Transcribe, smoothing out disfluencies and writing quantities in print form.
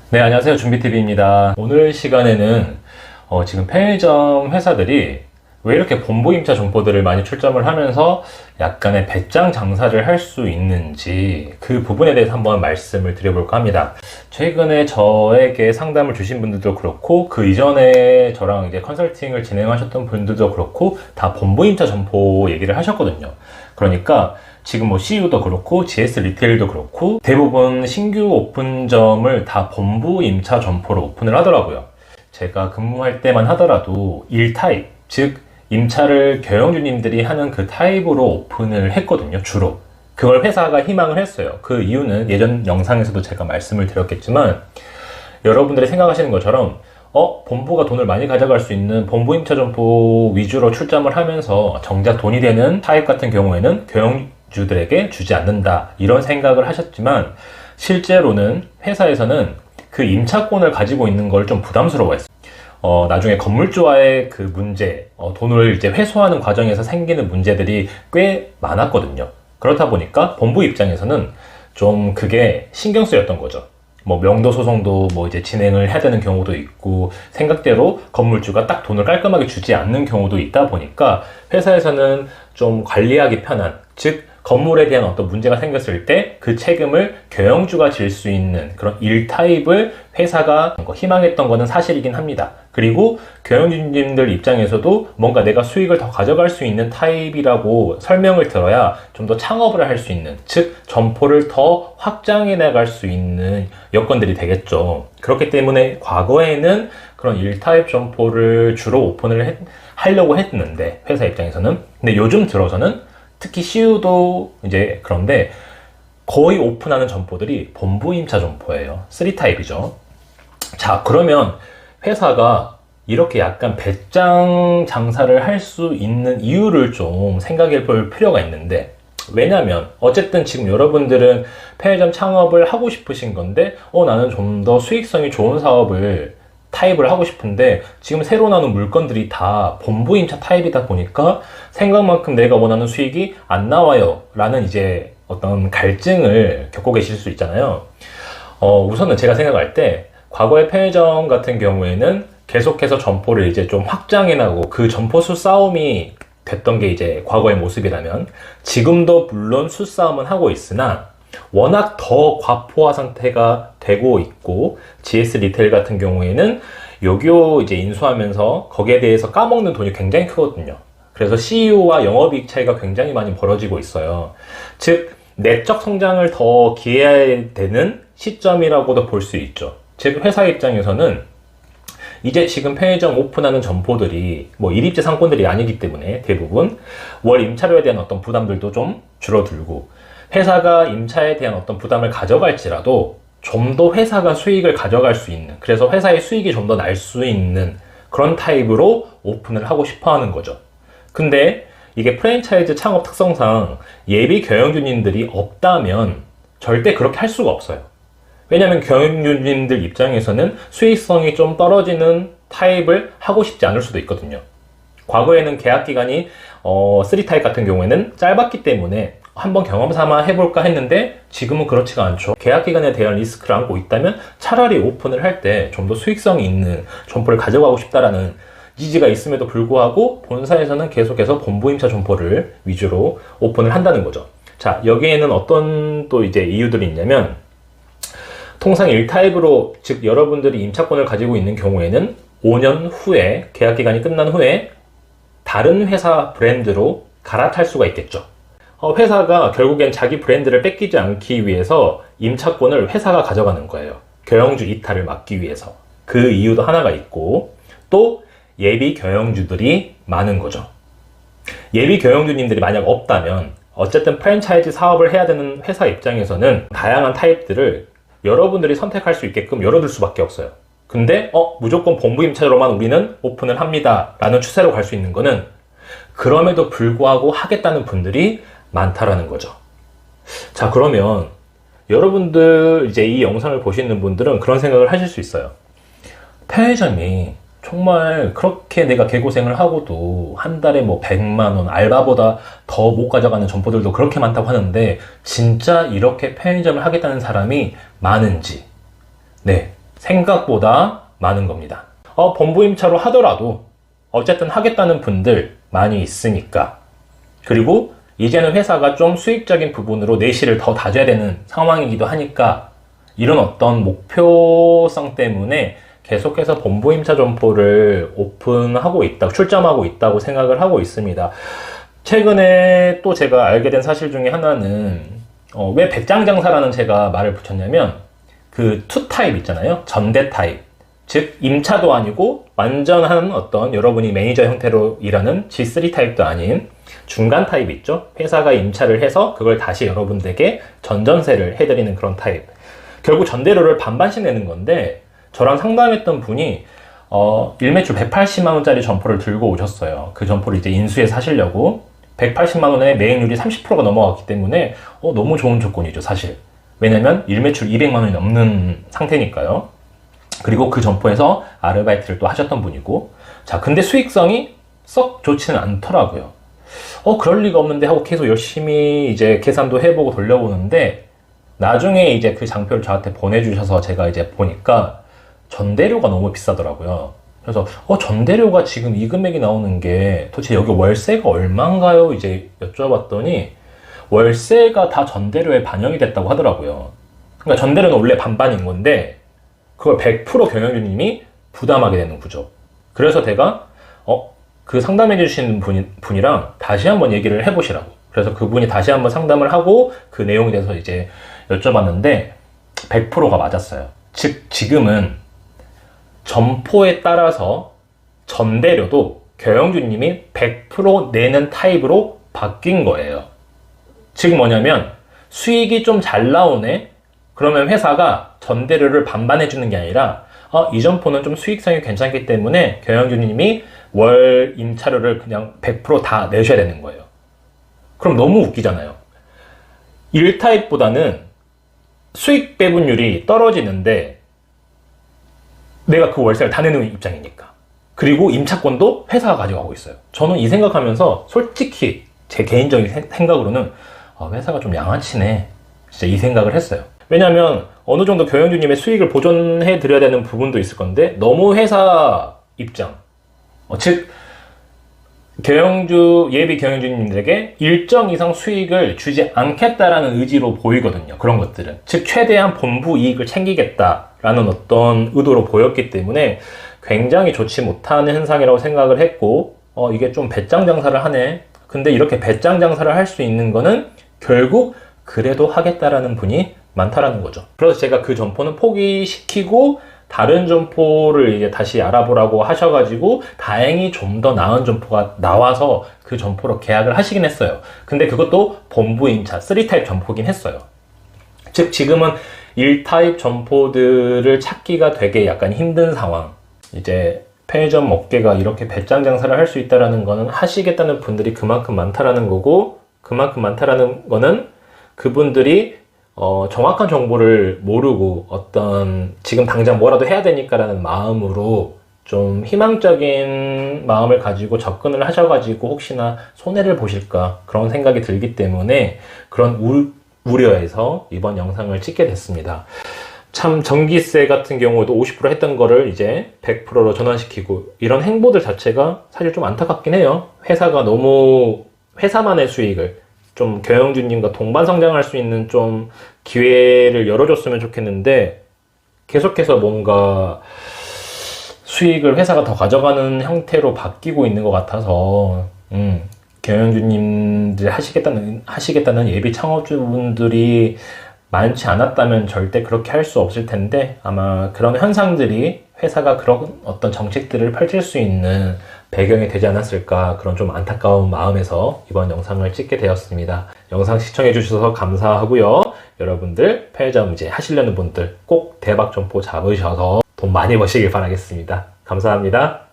네, 안녕하세요. 준비TV입니다. 오늘 시간에는 지금 편의점 회사들이 왜 이렇게 본부임차 점포들을 많이 출점을 하면서 약간의 배짱 장사를 할 수 있는지 그 부분에 대해서 한번 말씀을 드려볼까 합니다. 최근에 저에게 상담을 주신 분들도 그렇고 그 이전에 저랑 이제 컨설팅을 진행하셨던 분들도 그렇고 다 본부임차 점포 얘기를 하셨거든요. 그러니까 지금 뭐 CU도 그렇고 GS 리테일도 그렇고 대부분 신규 오픈점을 다 본부 임차 점포로 오픈을 하더라고요. 제가 근무할 때만 하더라도 1타입, 즉 임차를 경영주님들이 하는 그 타입으로 오픈을 했거든요, 주로. 그걸 회사가 희망을 했어요. 그 이유는 예전 영상에서도 제가 말씀을 드렸겠지만 여러분들이 생각하시는 것처럼 본부가 돈을 많이 가져갈 수 있는 본부 임차 점포 위주로 출점을 하면서 정작 돈이 되는 타입 같은 경우에는 경영주들에게 주지 않는다, 이런 생각을 하셨지만 실제로는 회사에서는 그 임차권을 가지고 있는 걸 좀 부담스러워했어요. 나중에 건물주와의 그 문제, 돈을 이제 회수하는 과정에서 생기는 문제들이 꽤 많았거든요. 그렇다 보니까 본부 입장에서는 좀 그게 신경 쓰였던 거죠. 뭐 명도 소송도 뭐 이제 진행을 해야 되는 경우도 있고 생각대로 건물주가 딱 돈을 깔끔하게 주지 않는 경우도 있다 보니까 회사에서는 좀 관리하기 편한, 즉 건물에 대한 어떤 문제가 생겼을 때 그 책임을 경영주가 질 수 있는 그런 일 타입을 회사가 희망했던 거는 사실이긴 합니다. 그리고 경영주님들 입장에서도 뭔가 내가 수익을 더 가져갈 수 있는 타입이라고 설명을 들어야 좀 더 창업을 할 수 있는, 즉 점포를 더 확장해 나갈 수 있는 여건들이 되겠죠. 그렇기 때문에 과거에는 그런 1타입 점포를 주로 오픈을 하려고 했는데 회사 입장에서는, 근데 요즘 들어서는 특히 CU도 이제 그런데 거의 오픈하는 점포들이 본부 임차 점포예요. 3타입이죠. 자, 그러면 회사가 이렇게 약간 배짱 장사를 할 수 있는 이유를 좀 생각해 볼 필요가 있는데, 왜냐면 어쨌든 지금 여러분들은 편의점 창업을 하고 싶으신 건데 나는 좀 더 수익성이 좋은 사업을 타입을 하고 싶은데 지금 새로 나오는 물건들이 다 본부 임차 타입이다 보니까 생각만큼 내가 원하는 수익이 안 나와요 라는 이제 어떤 갈증을 겪고 계실 수 있잖아요. 우선은 제가 생각할 때 과거의 편의점 같은 경우에는 계속해서 점포를 이제 좀 확장해 나가고 그 점포 수 싸움이 됐던 게 이제 과거의 모습이라면, 지금도 물론 수싸움은 하고 있으나 워낙 더 과포화 상태가 되고 있고 GS 리테일 같은 경우에는 요기요 이제 인수하면서 거기에 대해서 까먹는 돈이 굉장히 크거든요. 그래서 CEO와 영업이익 차이가 굉장히 많이 벌어지고 있어요. 즉 내적 성장을 더 기해야 되는 시점이라고도 볼 수 있죠. 즉 회사 입장에서는 이제 지금 편의점 오픈하는 점포들이 뭐 일입제 상권들이 아니기 때문에 대부분 월 임차료에 대한 어떤 부담들도 좀 줄어들고, 회사가 임차에 대한 어떤 부담을 가져갈지라도 좀 더 회사가 수익을 가져갈 수 있는, 그래서 회사의 수익이 좀 더 날 수 있는 그런 타입으로 오픈을 하고 싶어 하는 거죠. 근데 이게 프랜차이즈 창업 특성상 예비 경영주님들이 없다면 절대 그렇게 할 수가 없어요. 왜냐하면 경영주님들 입장에서는 수익성이 좀 떨어지는 타입을 하고 싶지 않을 수도 있거든요. 과거에는 계약기간이 3타입 같은 경우에는 짧았기 때문에 한번 경험 삼아 해볼까 했는데 지금은 그렇지가 않죠. 계약기간에 대한 리스크를 안고 있다면 차라리 오픈을 할 때 좀 더 수익성이 있는 점포를 가져가고 싶다라는 지지가 있음에도 불구하고 본사에서는 계속해서 본부임차 점포를 위주로 오픈을 한다는 거죠. 자, 여기에는 어떤 또 이제 이유들이 있냐면, 통상 1타입으로, 즉 여러분들이 임차권을 가지고 있는 경우에는 5년 후에 계약기간이 끝난 후에 다른 회사 브랜드로 갈아탈 수가 있겠죠. 회사가 결국엔 자기 브랜드를 뺏기지 않기 위해서 임차권을 회사가 가져가는 거예요. 경영주 이탈을 막기 위해서. 그 이유도 하나가 있고, 또 예비 경영주들이 많은 거죠. 예비 경영주님들이 만약 없다면 어쨌든 프랜차이즈 사업을 해야 되는 회사 입장에서는 다양한 타입들을 여러분들이 선택할 수 있게끔 열어둘 수밖에 없어요. 근데 무조건 본부 임차로만 우리는 오픈을 합니다 라는 추세로 갈 수 있는 거는 그럼에도 불구하고 하겠다는 분들이 많다라는 거죠. 자, 그러면 여러분들 이제 이 영상을 보시는 분들은 그런 생각을 하실 수 있어요. 편의점이 정말 그렇게 내가 개고생을 하고도 한 달에 뭐 100만 원, 알바보다 더 못 가져가는 점포들도 그렇게 많다고 하는데 진짜 이렇게 편의점을 하겠다는 사람이 많은지, 네, 생각보다 많은 겁니다. 본부임차로 하더라도 어쨌든 하겠다는 분들 많이 있으니까. 그리고 이제는 회사가 좀 수익적인 부분으로 내실을 더 다져야 되는 상황이기도 하니까 이런 어떤 목표성 때문에 계속해서 본부임차 점포를 오픈하고 있다, 출점하고 있다고 생각을 하고 있습니다. 최근에 또 제가 알게 된 사실 중에 하나는 왜 배짱 장사라는 제가 말을 붙였냐면 그 투 타입 있잖아요. 전대 타입. 즉 임차도 아니고 완전한 어떤 여러분이 매니저 형태로 일하는 G3 타입도 아닌 중간 타입 있죠. 회사가 임차를 해서 그걸 다시 여러분들에게 전전세를 해드리는 그런 타입. 결국 전대료를 반반씩 내는 건데 저랑 상담했던 분이 일매출 180만 원짜리 점포를 들고 오셨어요. 그 점포를 이제 인수해서 하시려고 180만 원에 매입률이 30%가 넘어갔기 때문에 너무 좋은 조건이죠, 사실. 왜냐면 일매출 200만 원이 넘는 상태니까요. 그리고 그 점포에서 아르바이트를 또 하셨던 분이고, 자, 근데 수익성이 썩 좋지는 않더라고요. 그럴 리가 없는데 하고 계속 열심히 이제 계산도 해보고 돌려보는데, 나중에 이제 그 장표를 저한테 보내주셔서 제가 이제 보니까 전대료가 너무 비싸더라고요. 그래서 전대료가 지금 이 금액이 나오는 게 도대체 여기 월세가 얼마인가요? 이제 여쭤봤더니 월세가 다 전대료에 반영이 됐다고 하더라고요. 그러니까 전대료는 원래 반반인 건데 그걸 100% 경영주님이 부담하게 되는 구조. 그래서 제가 그 상담해 주시는 분이랑 다시 한번 얘기를 해보시라고. 그래서 그분이 다시 한번 상담을 하고 그 내용에 대해서 이제 여쭤봤는데 100%가 맞았어요. 즉 지금은 점포에 따라서 전대료도 경영주님이 100% 내는 타입으로 바뀐 거예요. 즉 뭐냐면 수익이 좀 잘 나오네? 그러면 회사가 전대료를 반반 해주는 게 아니라 이 점포는 좀 수익성이 괜찮기 때문에 경영주님이 월 임차료를 그냥 100% 다 내셔야 되는 거예요. 그럼 너무 웃기잖아요. 1타입보다는 수익 배분율이 떨어지는데 내가 그 월세를 다 내는 입장이니까. 그리고 임차권도 회사가 가져가고 있어요. 저는 이 생각하면서 솔직히 제 개인적인 생각으로는 회사가 좀 양아치네. 진짜 이 생각을 했어요. 왜냐면 어느 정도 경영주님의 수익을 보존해 드려야 되는 부분도 있을 건데 너무 회사 입장, 즉 예비 경영주님들에게 일정 이상 수익을 주지 않겠다라는 의지로 보이거든요. 그런 것들은. 즉 최대한 본부 이익을 챙기겠다라는 어떤 의도로 보였기 때문에 굉장히 좋지 못한 현상이라고 생각을 했고 이게 좀 배짱 장사를 하네. 근데 이렇게 배짱 장사를 할 수 있는 거는 결국 그래도 하겠다라는 분이 많다라는 거죠. 그래서 제가 그 점포는 포기시키고 다른 점포를 이제 다시 알아보라고 하셔가지고 다행히 좀 더 나은 점포가 나와서 그 점포로 계약을 하시긴 했어요. 근데 그것도 본부 임차 3타입 점포긴 했어요. 즉 지금은 1타입 점포들을 찾기가 되게 약간 힘든 상황. 이제 편의점 업계가 이렇게 배짱 장사를 할 수 있다는 거는 하시겠다는 분들이 그만큼 많다라는 거고, 그만큼 많다라는 거는 그분들이 정확한 정보를 모르고 어떤 지금 당장 뭐라도 해야 되니까라는 마음으로 좀 희망적인 마음을 가지고 접근을 하셔가지고 혹시나 손해를 보실까 그런 생각이 들기 때문에 그런 우려에서 이번 영상을 찍게 됐습니다. 참 전기세 같은 경우도 50% 했던 거를 이제 100%로 전환시키고 이런 행보들 자체가 사실 좀 안타깝긴 해요. 회사가 너무 회사만의 수익을 좀 경영주님과 동반 성장할 수 있는 좀 기회를 열어줬으면 좋겠는데 계속해서 뭔가 수익을 회사가 더 가져가는 형태로 바뀌고 있는 것 같아서 경영주님들 하시겠다는 예비 창업주분들이 많지 않았다면 절대 그렇게 할 수 없을 텐데 아마 그런 현상들이 회사가 그런 어떤 정책들을 펼칠 수 있는 배경이 되지 않았을까 그런 좀 안타까운 마음에서 이번 영상을 찍게 되었습니다. 영상 시청해 주셔서 감사하고요. 여러분들 편의점 이제 하시려는 분들 꼭 대박 점포 잡으셔서 돈 많이 버시길 바라겠습니다. 감사합니다.